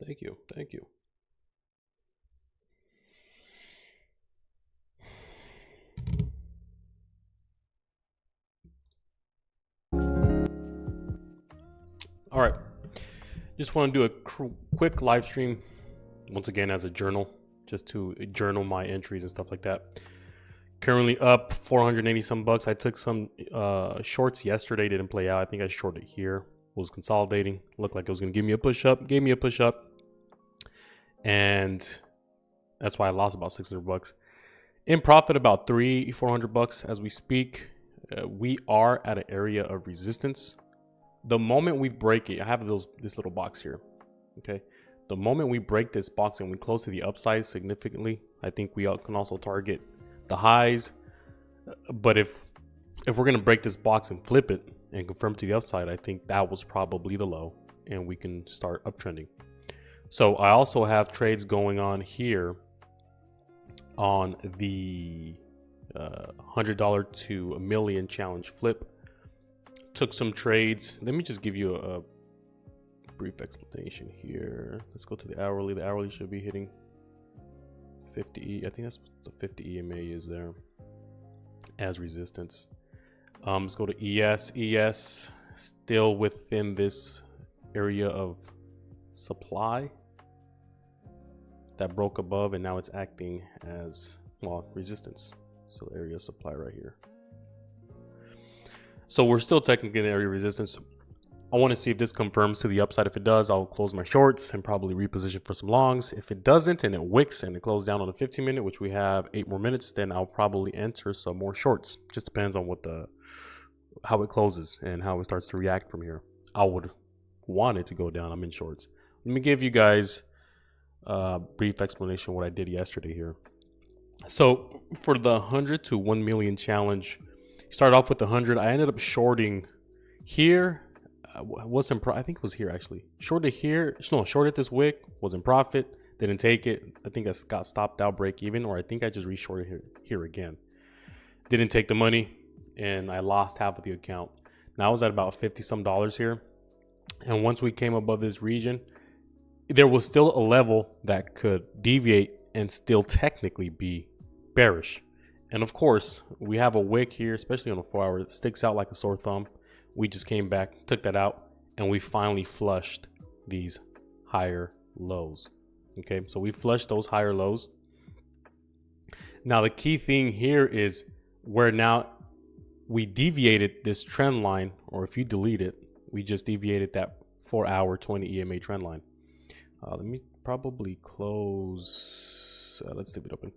Thank you. Thank you. All right. Just want to do a quick live stream once again as a journal, just to journal my entries and stuff like that. Currently up 480 some bucks. I took some shorts yesterday, didn't play out. I think I shorted here. Was consolidating. Looked like it was going to give me a push up. Gave me a push up. And that's why I lost about 600 bucks. In profit about 400 bucks as we speak. We are at an area of resistance. The moment we break it, I have this little box here. Okay. The moment we break this box and we close to the upside significantly, I think we can also target the highs. But if we're going to break this box and flip it and confirm to the upside, I think that was probably the low and we can start uptrending. So I also have trades going on here on the $100 to $1 million challenge flip. Took some trades. Let me just give you a brief explanation here. Let's go to the hourly. The hourly should be hitting 50. I think that's what the 50 EMA is there as resistance. Let's go to ES. ES still within this area of supply that broke above, and now it's acting as, well, resistance. So the area of supply right here. So we're still technically in area of resistance. I want to see if this confirms to the upside. If it does, I'll close my shorts and probably reposition for some longs. If it doesn't and it wicks and it closes down on the 15 minute, which we have 8 more minutes, then I'll probably enter some more shorts. Just depends on what how it closes and how it starts to react from here. I would want it to go down. I'm in shorts. Let me give you guys a brief explanation of what I did yesterday here. So for the 100 to 1 million challenge, started off with 100. I ended up shorting here. I think it was here actually. Shorted here. No, shorted this wick. Was in profit. Didn't take it. I think I got stopped out break even, or I think I just reshorted here again. Didn't take the money, and I lost half of the account. Now I was at about 50 some dollars here, and once we came above this region, there was still a level that could deviate and still technically be bearish. And of course, we have a wick here, especially on a 4 hour, that sticks out like a sore thumb. We just came back, took that out, and we finally flushed these higher lows. Okay, so we flushed those higher lows. Now, the key thing here is where now we deviated this trend line, or if you delete it, we just deviated that 4 hour 20 EMA trend line. Let me probably close. Let's leave it open.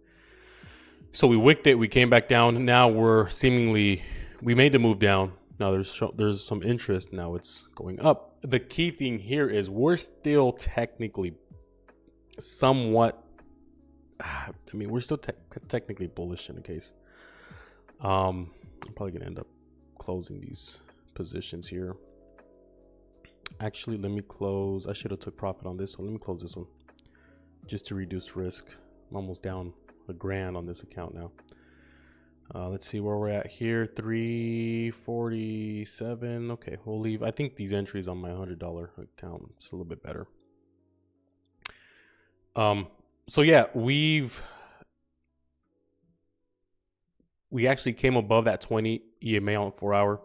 So we wicked it. We came back down. Now we made the move down. Now there's some interest. Now it's going up. The key thing here is we're still technically somewhat. I mean, we're still technically bullish in the case. I'm probably gonna end up closing these positions here. Actually, let me close. I should have took profit on this one. Let me close this one just to reduce risk. I'm almost down $1,000 on this account now. Let's see where we're at here. 347. Okay, we'll leave. I think these entries on my $100 account, it's a little bit better. So yeah, we actually came above that 20 EMA on 4 hour,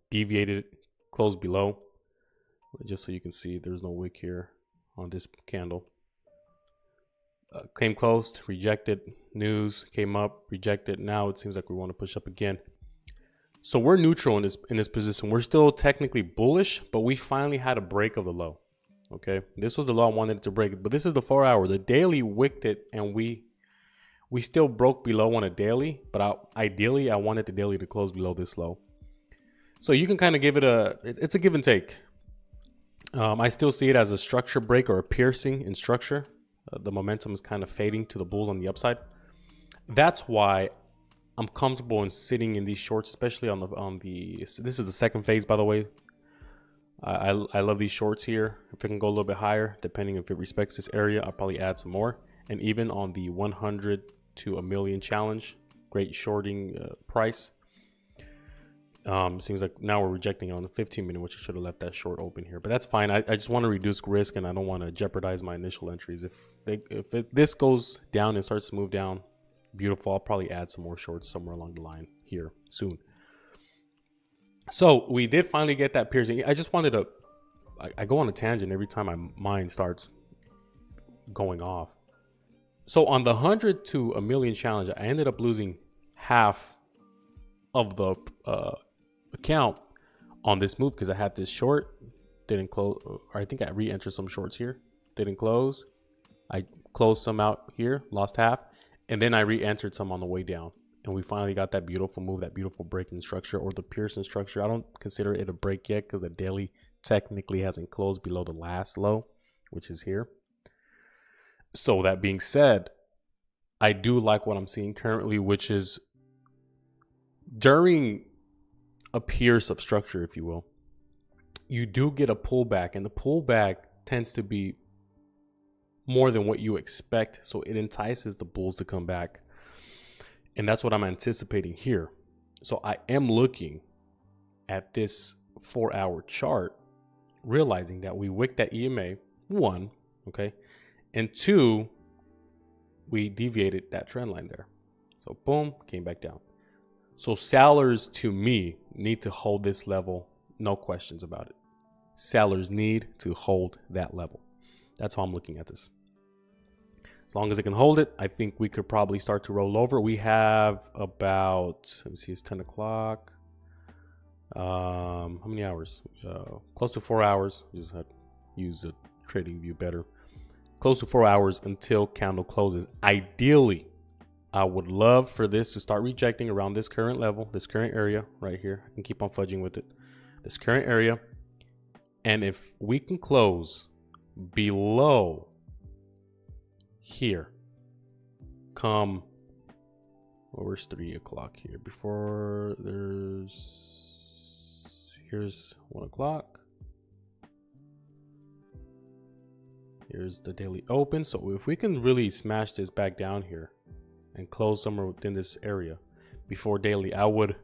deviated, closed below. Just so you can see, there's no wick here on this candle. Came closed, rejected, news came up, rejected. Now it seems like we want to push up again. So we're neutral in this position. We're still technically bullish, but we finally had a break of the low. Okay, this was the low I wanted to break, but this is the 4 hour. The daily wicked it, and we still broke below on a daily, but ideally I wanted the daily to close below this low. So you can kind of give it it's a give and take. I still see it as a structure break or a piercing in structure. The momentum is kind of fading to the bulls on the upside. That's why I'm comfortable in sitting in these shorts, especially on the. This is the second phase, by the way. I love these shorts here. If it can go a little bit higher, depending if it respects this area, I'll probably add some more. And even on the 100 to $1 million challenge, great shorting price. Seems like now we're rejecting on the 15-minute, which I should have left that short open here, but that's fine. I just want to reduce risk, and I don't want to jeopardize my initial entries. This goes down and starts to move down, beautiful. I'll probably add some more shorts somewhere along the line here soon. So we did finally get that piercing. I just wanted to, I go on a tangent every time my mind starts going off. So on the 100 to a million challenge, I ended up losing half of the account on this move because I had this short, didn't close, or I think I re-entered some shorts here, didn't close. I closed some out here, lost half, and then I re-entered some on the way down. And we finally got that beautiful move, that beautiful breaking structure, or the Pearson structure. I don't consider it a break yet because the daily technically hasn't closed below the last low, which is here. So that being said, I do like what I'm seeing currently, which is during a pierce of structure, if you will, you do get a pullback, and the pullback tends to be more than what you expect. So it entices the bulls to come back. And that's what I'm anticipating here. So I am looking at this 4-hour chart, realizing that we wicked that EMA, 1, okay, and 2, we deviated that trend line there. So boom, came back down. So sellers, to me, need to hold this level, no questions about it. Sellers need to hold that level. That's how I'm looking at this. As long as it can hold it, I think we could probably start to roll over. We have about, let me see, it's 10 o'clock. How many hours? Close to 4 hours. Just had to use the trading view better. Close to 4 hours until candle closes. Ideally, I would love for this to start rejecting around this current level, this current area right here. I can keep on fudging with it. This current area. And if we can close below here, come, well, where's 3 o'clock here? Before here's 1 o'clock. Here's the daily open. So if we can really smash this back down here and close somewhere within this area before daily, I would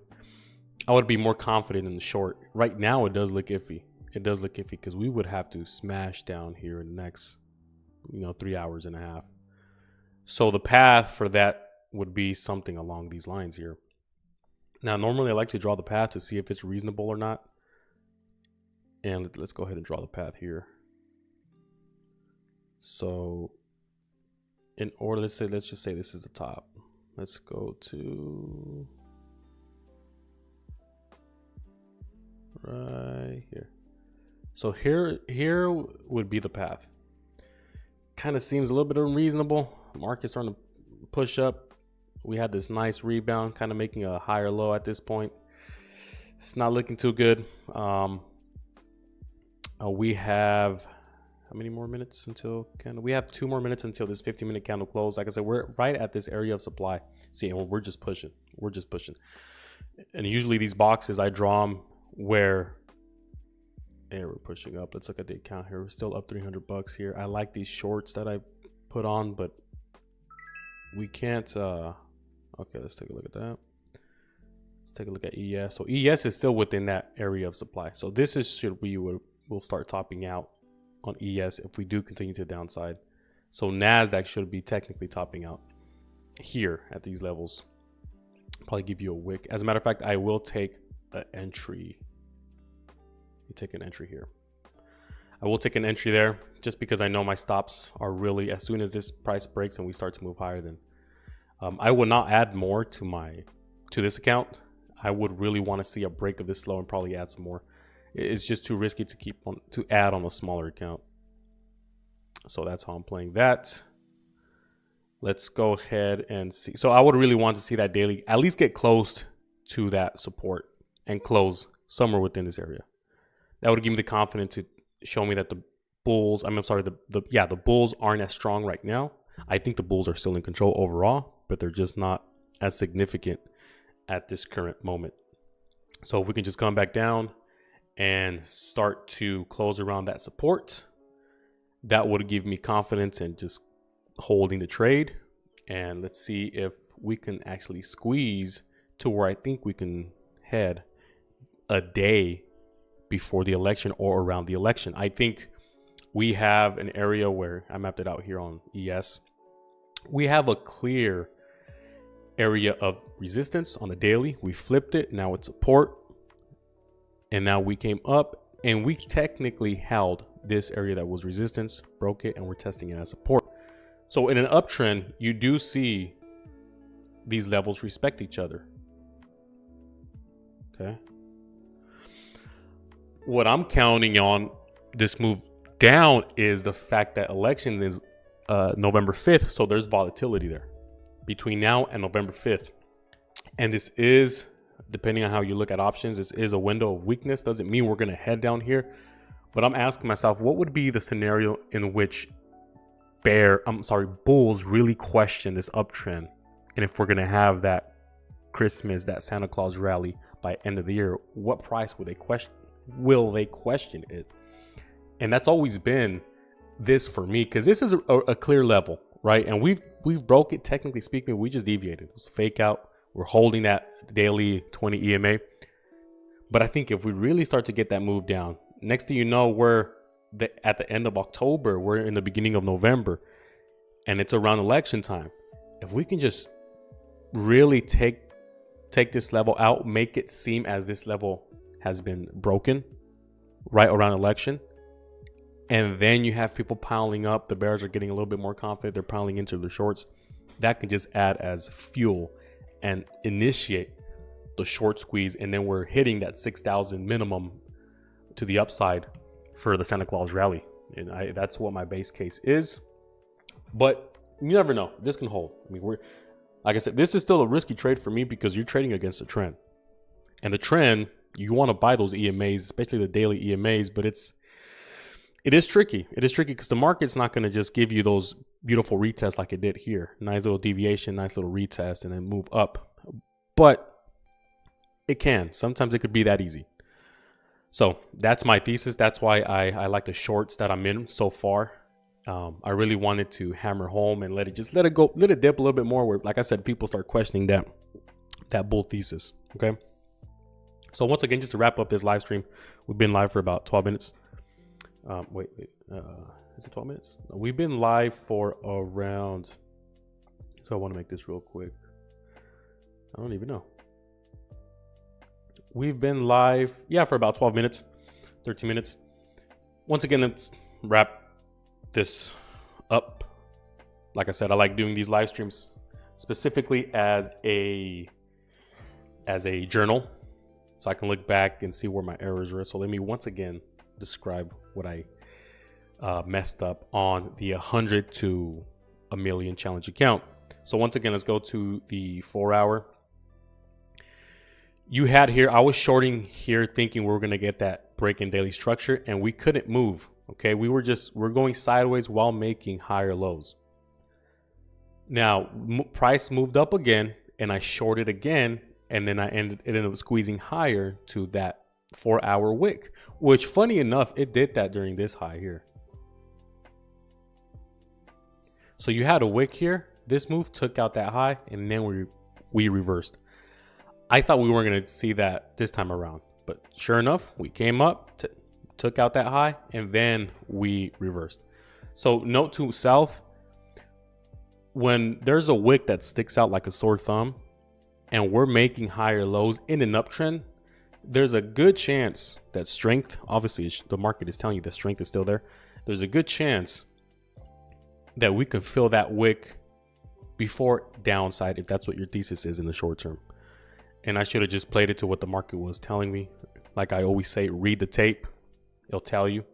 be more confident in the short. Right now it does look iffy. It does look iffy because we would have to smash down here in the next 3 hours and a half. So the path for that would be something along these lines here. Now, normally I like to draw the path to see if it's reasonable or not. And let's go ahead and draw the path here. So in order, let's just say this is the top. Let's go to right here. So here would be the path. Kind of seems a little bit unreasonable. Market's starting to push up. We had this nice rebound, kind of making a higher low at this point. It's not looking too good. We have how many more minutes until candle? We have 2 more minutes until this 15-minute candle close. Like I said, we're right at this area of supply. See, and we're just pushing. We're just pushing. And usually these boxes, I draw them where, and we're pushing up. Let's look at the account here. We're still up $300 here. I like these shorts that I put on, but we can't. Okay, let's take a look at that. Let's take a look at ES. So ES is still within that area of supply. So this is should we'll start topping out on ES if we do continue to downside. So NASDAQ should be technically topping out here at these levels. Probably give you a wick. As a matter of fact, I will take an entry. Take an entry here. I will take an entry there just because I know my stops are really, as soon as this price breaks and we start to move higher, then I would not add more to this account. I would really want to see a break of this low and probably add some more. It's just too risky to add on a smaller account. So that's how I'm playing that. Let's go ahead and see. So I would really want to see that daily at least get close to that support and close somewhere within this area. That would give me the confidence to show me that the bulls, the bulls aren't as strong right now. I think the bulls are still in control overall, but they're just not as significant at this current moment. So if we can just come back down and start to close around that support, that would give me confidence in just holding the trade. And let's see if we can actually squeeze to where I think we can head a day before the election or around the election. I think we have an area where I mapped it out here on ES. We have a clear area of resistance on the daily. We flipped it. Now it's support. And now we came up and we technically held this area that was resistance, broke it, and we're testing it as support. So in an uptrend, you do see these levels respect each other. Okay. What I'm counting on this move down is the fact that election is November 5th. So there's volatility there between now and November 5th. And this is, depending on how you look at options, this is a window of weakness. Doesn't mean we're going to head down here. But I'm asking myself, what would be the scenario in which bulls really question this uptrend? And if we're going to have that Christmas, that Santa Claus rally by end of the year, what price will they question it? And that's always been this for me, because this is a clear level, right? And we've broke it, technically speaking. We just deviated. It was a fake out. We're holding that daily 20 EMA. But I think if we really start to get that move down, next thing you know, we're at the end of October, we're in the beginning of November, and it's around election time. If we can just really take this level out, make it seem as this level has been broken right around election, and then you have people piling up, the bears are getting a little bit more confident, they're piling into the shorts, that can just add as fuel and initiate the short squeeze, and then we're hitting that 6,000 minimum to the upside for the Santa Claus rally. And that's what my base case is. But you never know. This can hold. I mean, like I said, this is still a risky trade for me because you're trading against a trend. And the trend, you want to buy those EMAs, especially the daily EMAs, but it is tricky. It is tricky because the market's not going to just give you those beautiful retests like it did here. Nice little deviation, nice little retest, and then move up. But it can. Sometimes it could be that easy. So that's my thesis. That's why I like the shorts that I'm in so far. I really wanted to hammer home and let it go, let it dip a little bit more, where, like I said, people start questioning that bull thesis. Okay. So once again, just to wrap up this live stream, we've been live for about 12 minutes. Is it 12 minutes? No, we've been live for around, so I want to make this real quick. I don't even know. We've been live, for about 12 minutes, 13 minutes. Once again, let's wrap this up. Like I said, I like doing these live streams specifically as a journal, so I can look back and see where my errors were. So let me once again describe what I messed up on the 100 to a million challenge account. So once again, let's go to the 4 hour. You had here, I was shorting here thinking we were going to get that break in daily structure, and we couldn't move. Okay, we're going sideways while making higher lows. Now price moved up again, and I shorted again, and then it ended up squeezing higher to that 4 hour wick, which funny enough, it did that during this high here. So you had a wick here. This move took out that high, and then we reversed. I thought we weren't going to see that this time around, but sure enough, we came up, took out that high, and then we reversed. So note to self, when there's a wick that sticks out like a sore thumb and we're making higher lows in an uptrend, there's a good chance that strength, obviously the market is telling you that strength is still there. There's a good chance that we could fill that wick before downside, if that's what your thesis is in the short term. And I should have just played it to what the market was telling me. Like I always say, read the tape. It'll tell you.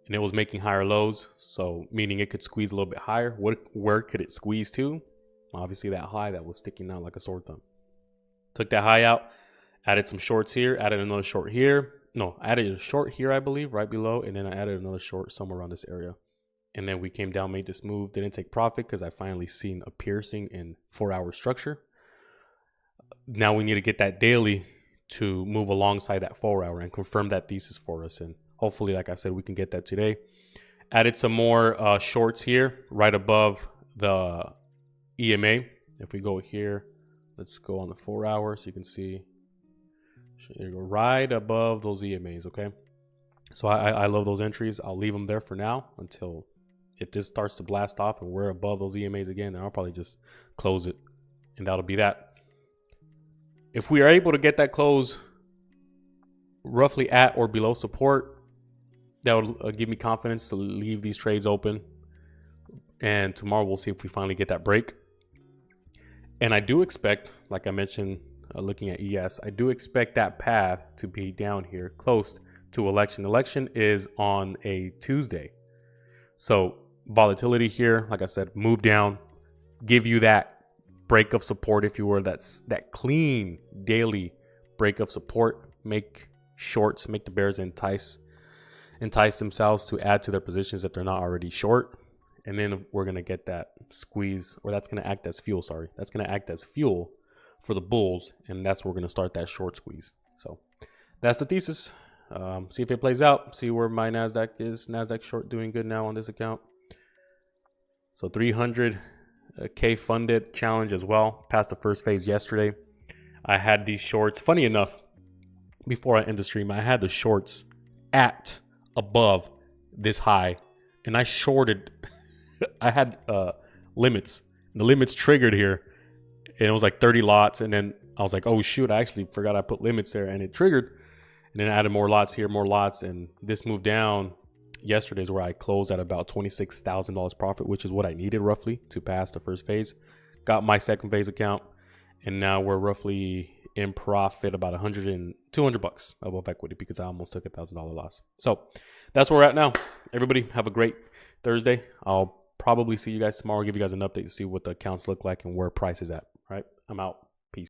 And it was making higher lows. So meaning it could squeeze a little bit higher. Where could it squeeze to? Obviously that high that was sticking out like a sore thumb. Took that high out. Added some shorts here. Added another short here. No, I added a short here, I believe, right below. And then I added another short somewhere around this area. And then we came down, made this move. Didn't take profit because I finally seen a piercing in 4 hour structure. Now we need to get that daily to move alongside that 4 hour and confirm that thesis for us. And hopefully, like I said, we can get that today. Added some more shorts here right above the EMA. If we go here, let's go on the 4 hour so you can see right above those EMAs. Okay. So I love those entries. I'll leave them there for now until if this starts to blast off and we're above those EMAs again, then I'll probably just close it. And that'll be that. If we are able to get that close roughly at or below support, that would give me confidence to leave these trades open. And tomorrow we'll see if we finally get that break. And I do expect, like I mentioned, looking at ES, I do expect that path to be down here close to election. Election is on a Tuesday. So volatility here, like I said, move down, give you that break of support, if you were, that clean daily break of support, make shorts, make the bears entice themselves to add to their positions if they're not already short. And then we're going to get that squeeze, or that's going to act as fuel. Sorry. That's going to act as fuel for the bulls. And that's where we're going to start that short squeeze. So that's the thesis. See if it plays out. See where my NASDAQ is. NASDAQ short doing good now on this account. So 300K funded challenge as well. Passed the first phase yesterday. I had these shorts. Funny enough, before I end the stream, I had the shorts at above this high. And I shorted. I had limits. The limits triggered here. And it was like 30 lots. And then I was like, oh, shoot, I actually forgot I put limits there. And it triggered. And then I added more lots here, more lots. And this moved down. Yesterday is where I closed at about $26,000 profit, which is what I needed roughly to pass the first phase. Got my second phase account. And now we're roughly in profit about $200 above equity because I almost took $1,000 loss. So that's where we're at now. Everybody have a great Thursday. I'll probably see you guys tomorrow. Give you guys an update to see what the accounts look like and where price is at. All right. I'm out.